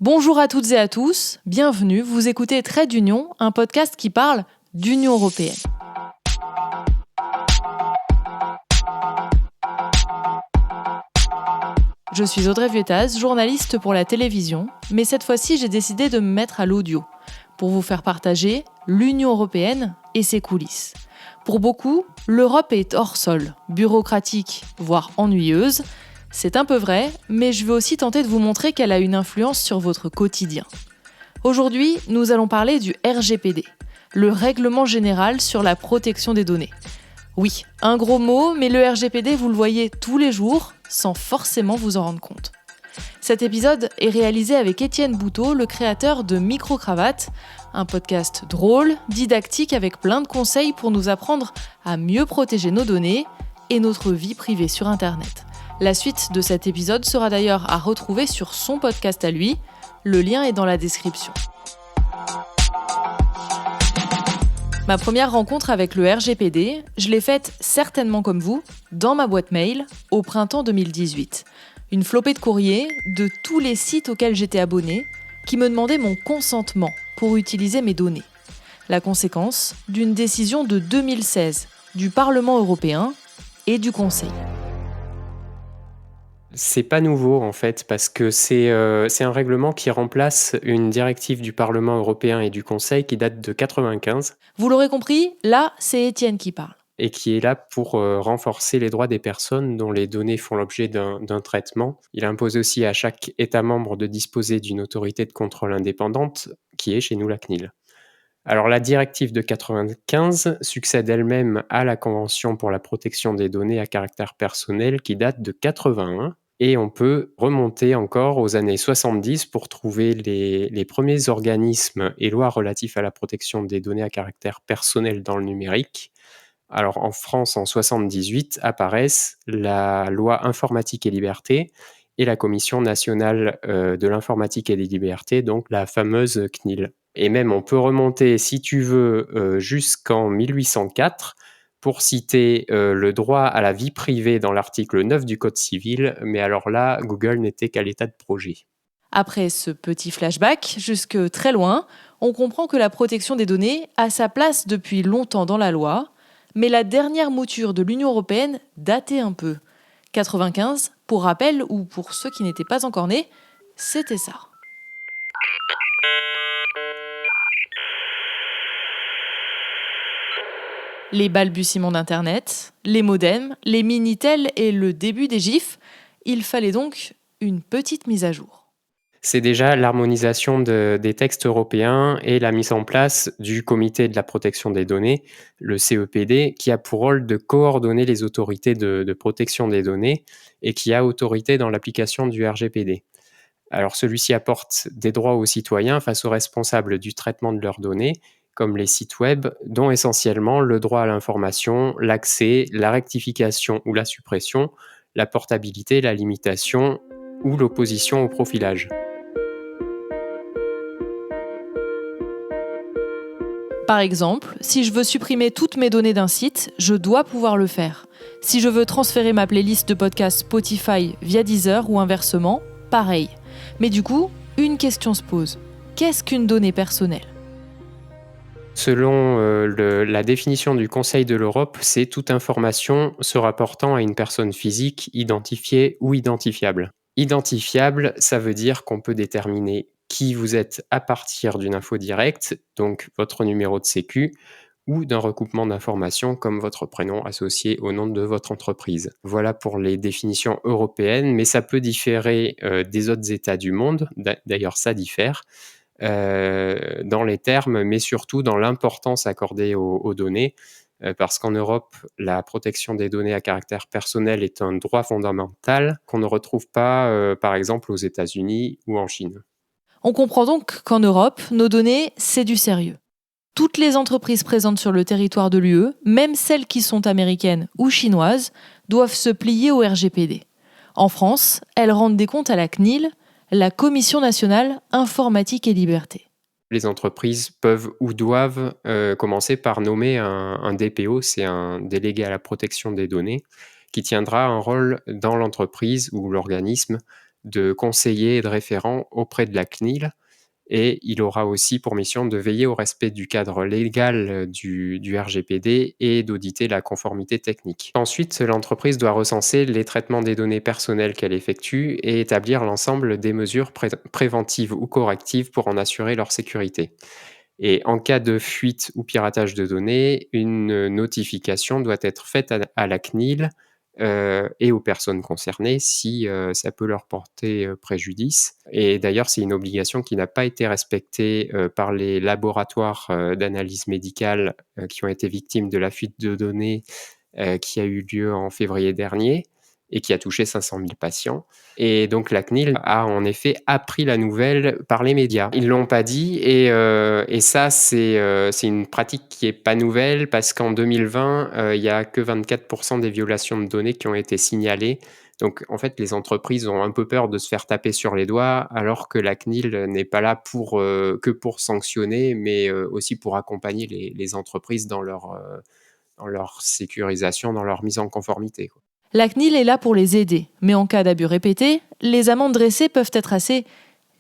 Bonjour à toutes et à tous, bienvenue, vous écoutez Trait d'Union, un podcast qui parle d'Union européenne. Je suis Audrey Vuettaz, journaliste pour la télévision, mais cette fois-ci j'ai décidé de me mettre à l'audio, pour vous faire partager l'Union européenne et ses coulisses. Pour beaucoup, l'Europe est hors sol, bureaucratique, voire ennuyeuse. C'est un peu vrai, mais je veux aussi tenter de vous montrer qu'elle a une influence sur votre quotidien. Aujourd'hui, nous allons parler du RGPD, le Règlement général sur la protection des données. Oui, un gros mot, mais le RGPD, vous le voyez tous les jours, sans forcément vous en rendre compte. Cet épisode est réalisé avec Étienne Bouteau, le créateur de Micro-Cravate, un podcast drôle, didactique avec plein de conseils pour nous apprendre à mieux protéger nos données et notre vie privée sur Internet. La suite de cet épisode sera d'ailleurs à retrouver sur son podcast à lui. Le lien est dans la description. Ma première rencontre avec le RGPD, je l'ai faite certainement comme vous, dans ma boîte mail, au printemps 2018. Une flopée de courriers de tous les sites auxquels j'étais abonnée, qui me demandaient mon consentement pour utiliser mes données. La conséquence d'une décision de 2016 du Parlement européen et du Conseil. C'est pas nouveau en fait, parce que c'est un règlement qui remplace une directive du Parlement européen et du Conseil qui date de 1995 Vous l'aurez compris, là, c'est Étienne qui parle. et qui est là pour renforcer les droits des personnes dont les données font l'objet d'un traitement. Il impose aussi à chaque État membre de disposer d'une autorité de contrôle indépendante, qui est chez nous la CNIL. Alors la directive de 1995 succède elle-même à la Convention pour la protection des données à caractère personnel qui date de 1981. Et on peut remonter encore aux années 70 pour trouver les premiers organismes et lois relatifs à la protection des données à caractère personnel dans le numérique. Alors en France, en 78, apparaissent la loi Informatique et Liberté et la Commission nationale de l'informatique et des libertés, donc la fameuse CNIL. Et même on peut remonter, si tu veux, jusqu'en 1804 pour citer le droit à la vie privée dans l'article 9 du Code civil, mais alors là, Google n'était qu'à l'état de projet. Après ce petit flashback, jusque très loin, on comprend que la protection des données a sa place depuis longtemps dans la loi, mais la dernière mouture de l'Union européenne datait un peu. 95, pour rappel, ou pour ceux qui n'étaient pas encore nés, c'était ça. Les balbutiements d'Internet, les modems, les Minitel et le début des GIF, il fallait donc une petite mise à jour. C'est déjà l'harmonisation des textes européens et la mise en place du Comité de la protection des données, le CEPD, qui a pour rôle de coordonner les autorités de protection des données et qui a autorité dans l'application du RGPD. Alors celui-ci apporte des droits aux citoyens face aux responsables du traitement de leurs données, comme les sites web, dont essentiellement le droit à l'information, l'accès, la rectification ou la suppression, la portabilité, la limitation ou l'opposition au profilage. Par exemple, si je veux supprimer toutes mes données d'un site, je dois pouvoir le faire. Si je veux transférer ma playlist de podcasts Spotify via Deezer ou inversement, pareil. Mais du coup, une question se pose. Qu'est-ce qu'une donnée personnelle ? Selon la définition du Conseil de l'Europe, c'est toute information se rapportant à une personne physique identifiée ou identifiable. Identifiable, ça veut dire qu'on peut déterminer qui vous êtes à partir d'une info directe, donc votre numéro de sécu, ou d'un recoupement d'informations comme votre prénom associé au nom de votre entreprise. Voilà pour les définitions européennes, mais ça peut différer des autres États du monde, d'ailleurs ça diffère, dans les termes, mais surtout dans l'importance accordée aux données, parce qu'en Europe, la protection des données à caractère personnel est un droit fondamental qu'on ne retrouve pas, par exemple, aux États-Unis ou en Chine. On comprend donc qu'en Europe, nos données, c'est du sérieux. Toutes les entreprises présentes sur le territoire de l'UE, même celles qui sont américaines ou chinoises, doivent se plier au RGPD. En France, elles rendent des comptes à la CNIL, la Commission nationale informatique et liberté. Les entreprises peuvent ou doivent commencer par nommer un DPO, c'est un délégué à la protection des données, qui tiendra un rôle dans l'entreprise ou l'organisme de conseiller et de référent auprès de la CNIL. Et il aura aussi pour mission de veiller au respect du cadre légal du RGPD et d'auditer la conformité technique. Ensuite, l'entreprise doit recenser les traitements des données personnelles qu'elle effectue et établir l'ensemble des mesures préventives ou correctives pour en assurer leur sécurité. Et en cas de fuite ou piratage de données, une notification doit être faite à la CNIL et aux personnes concernées si ça peut leur porter préjudice. Et d'ailleurs, c'est une obligation qui n'a pas été respectée par les laboratoires d'analyse médicale qui ont été victimes de la fuite de données qui a eu lieu en février dernier et qui a touché 500 000 patients. Et donc la CNIL a en effet appris la nouvelle par les médias. Ils ne l'ont pas dit et ça, c'est une pratique qui n'est pas nouvelle parce qu'en 2020, il n'y a que 24% des violations de données qui ont été signalées. Donc en fait, les entreprises ont un peu peur de se faire taper sur les doigts alors que la CNIL n'est pas là que pour sanctionner, mais aussi pour accompagner les entreprises dans leur sécurisation, dans leur mise en conformité, quoi. La CNIL est là pour les aider, mais en cas d'abus répétés, les amendes dressées peuvent être assez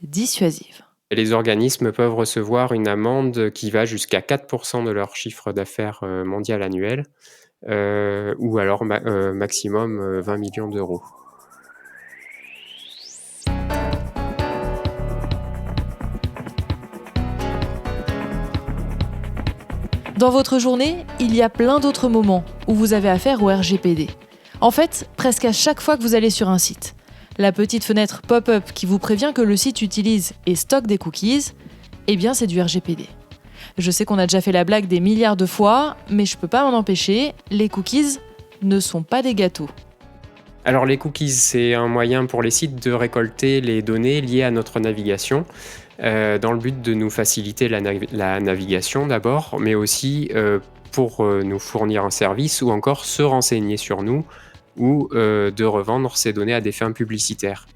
dissuasives. Les organismes peuvent recevoir une amende qui va jusqu'à 4% de leur chiffre d'affaires mondial annuel, ou alors maximum 20 millions d'euros. Dans votre journée, il y a plein d'autres moments où vous avez affaire au RGPD. En fait, presque à chaque fois que vous allez sur un site, la petite fenêtre pop-up qui vous prévient que le site utilise et stocke des cookies, eh bien c'est du RGPD. Je sais qu'on a déjà fait la blague des milliards de fois, mais je peux pas m'en empêcher, les cookies ne sont pas des gâteaux. Alors les cookies, c'est un moyen pour les sites de récolter les données liées à notre navigation, dans le but de nous faciliter la navigation d'abord, mais aussi pour nous fournir un service ou encore se renseigner sur nous ou de revendre ces données à des fins publicitaires.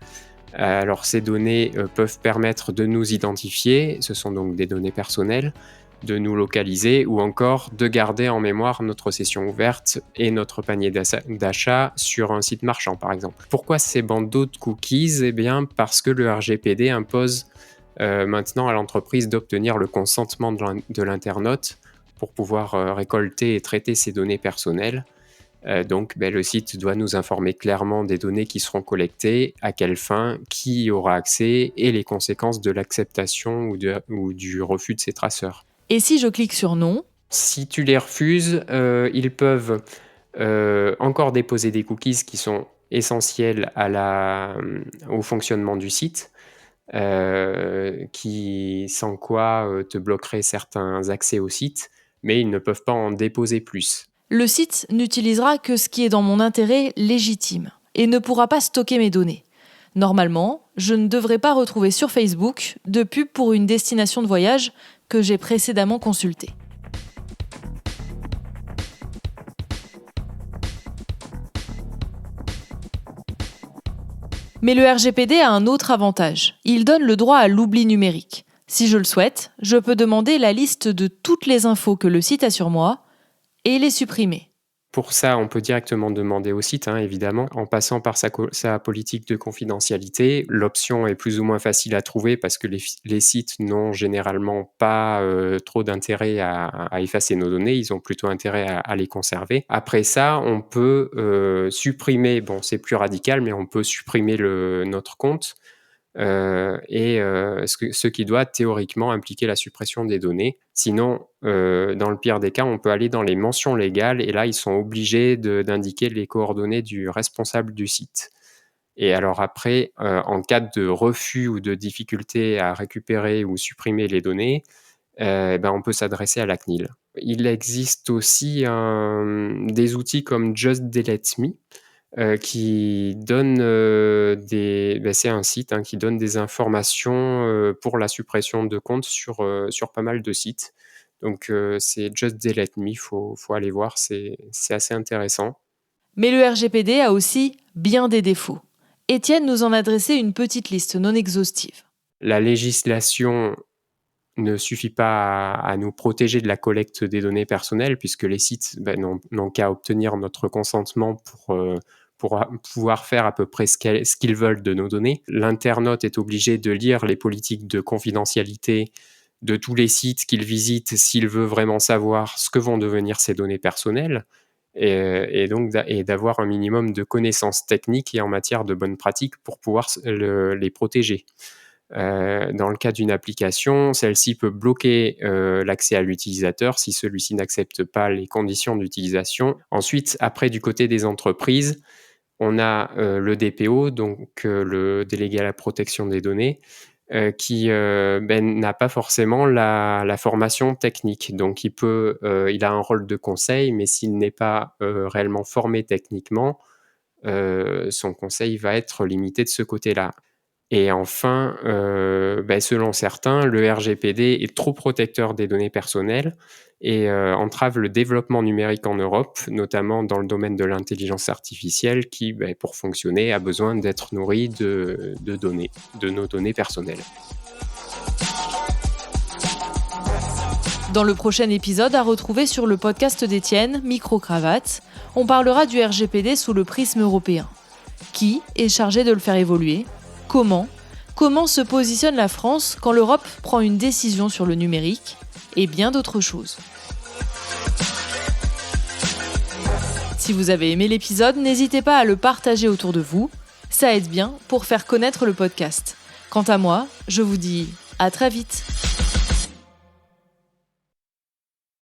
Alors ces données peuvent permettre de nous identifier, ce sont donc des données personnelles, de nous localiser ou encore de garder en mémoire notre session ouverte et notre panier d'achat sur un site marchand par exemple. Pourquoi ces bandeaux de cookies ? Eh bien parce que le RGPD impose maintenant à l'entreprise d'obtenir le consentement de l'internaute pour pouvoir récolter et traiter ces données personnelles. Donc, le site doit nous informer clairement des données qui seront collectées, à quelle fin, qui y aura accès et les conséquences de l'acceptation ou du refus de ces traceurs. Et si je clique sur non ? Si tu les refuses, ils peuvent encore déposer des cookies qui sont essentiels au fonctionnement du site, sans quoi te bloqueraient certains accès au site, mais ils ne peuvent pas en déposer plus. Le site n'utilisera que ce qui est dans mon intérêt légitime et ne pourra pas stocker mes données. Normalement, je ne devrais pas retrouver sur Facebook de pub pour une destination de voyage que j'ai précédemment consultée. Mais le RGPD a un autre avantage. Il donne le droit à l'oubli numérique. Si je le souhaite, je peux demander la liste de toutes les infos que le site a sur moi et les supprimer. Pour ça, on peut directement demander au site, évidemment, en passant par sa politique de confidentialité. L'option est plus ou moins facile à trouver parce que les sites n'ont généralement pas trop d'intérêt à effacer nos données. Ils ont plutôt intérêt à les conserver. Après ça, on peut supprimer, c'est plus radical, mais on peut supprimer notre compte. Ce qui doit théoriquement impliquer la suppression des données. Sinon, dans le pire des cas, on peut aller dans les mentions légales et là, ils sont obligés d'indiquer les coordonnées du responsable du site. Et alors après, en cas de refus ou de difficulté à récupérer ou supprimer les données, on peut s'adresser à la CNIL. Il existe aussi des outils comme Just Delete Me, qui donne c'est un site qui donne des informations pour la suppression de comptes sur pas mal de sites. Donc c'est Just Delete Me, faut aller voir, c'est assez intéressant. Mais le RGPD a aussi bien des défauts. Étienne nous en a dressé une petite liste non exhaustive. La législation ne suffit pas à nous protéger de la collecte des données personnelles puisque les sites n'ont qu'à obtenir notre consentement pour pouvoir faire à peu près ce qu'ils veulent de nos données. L'internaute est obligé de lire les politiques de confidentialité de tous les sites qu'il visite s'il veut vraiment savoir ce que vont devenir ses données personnelles et donc d'avoir un minimum de connaissances techniques et en matière de bonnes pratiques pour pouvoir les protéger. Dans le cas d'une application, celle-ci peut bloquer l'accès à l'utilisateur si celui-ci n'accepte pas les conditions d'utilisation. Ensuite, après, du côté des entreprises, on a le DPO, donc le délégué à la protection des données, qui n'a pas forcément la formation technique. Donc, il a un rôle de conseil, mais s'il n'est pas réellement formé techniquement, son conseil va être limité de ce côté-là. Et enfin, selon certains, le RGPD est trop protecteur des données personnelles et entrave le développement numérique en Europe, notamment dans le domaine de l'intelligence artificielle qui, pour fonctionner, a besoin d'être nourri de données, de nos données personnelles. Dans le prochain épisode à retrouver sur le podcast d'Étienne, Micro-Cravate, on parlera du RGPD sous le prisme européen. Qui est chargé de le faire évoluer ? Comment se positionne la France quand l'Europe prend une décision sur le numérique et bien d'autres choses. Si vous avez aimé l'épisode, n'hésitez pas à le partager autour de vous. Ça aide bien pour faire connaître le podcast. Quant à moi, je vous dis à très vite.